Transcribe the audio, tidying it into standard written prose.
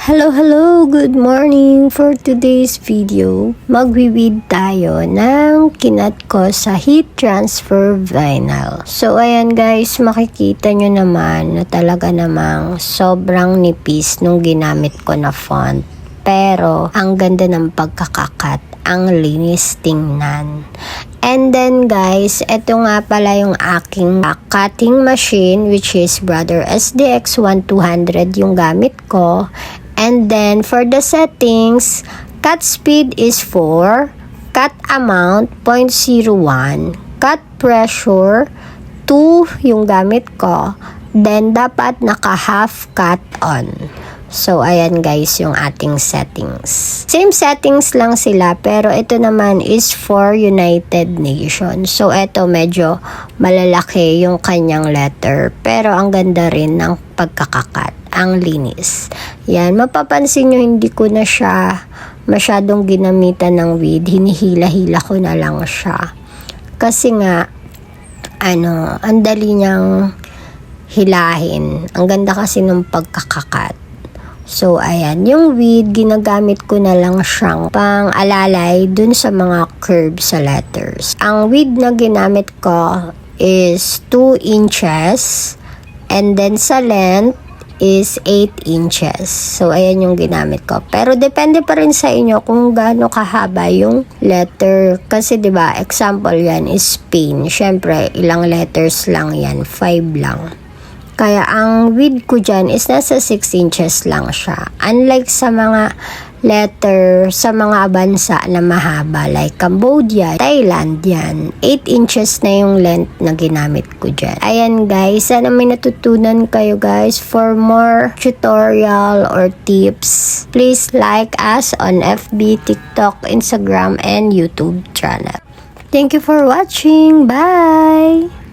Hello, good morning. For today's video, magwi-weed tayo ng kinat ko sa heat transfer vinyl. So ayan guys, makikita nyo naman na talaga namang sobrang nipis nung ginamit ko na font. Pero ang ganda ng pagkakakat, ang linis tingnan. And then guys, ito nga pala yung aking cutting machine, which is Brother SDX 1200 yung gamit ko. And then for the settings, cut speed is 4, cut amount 0.01, cut pressure 2 yung gamit ko. Then dapat naka half cut on. So, ayan guys yung ating settings. Same settings lang sila, pero ito naman is for United Nations. So, ito medyo malalaki yung kanyang letter, pero ang ganda rin ng pagkakakat. Ang linis. Yan, mapapansin nyo hindi ko na siya masyadong ginamitan ng weed. Hinihila-hila ko na lang siya. Kasi nga, ang dali niyang hilahin. Ang ganda kasi ng pagkakakat. So, ayan. Yung weed, ginagamit ko na lang siyang pang-alalay dun sa mga curve sa letters. Ang weed na ginamit ko is 2 inches. And then sa length is 8 inches. So, ayan yung ginamit ko. Pero, depende pa rin sa inyo kung gaano kahaba yung letter. Kasi, di ba example yan is Spain. Syempre, ilang letters lang yan. 5 lang. Kaya, ang width ko dyan is nasa 6 inches lang siya. Unlike sa mga letter sa mga bansa na mahaba like Cambodia, Thailand, yan. 8 inches na yung length na ginamit ko dyan. Ayan guys, sana may natutunan kayo guys. For more tutorial or tips, please like us on FB, TikTok, Instagram, and YouTube channel. Thank you for watching. Bye!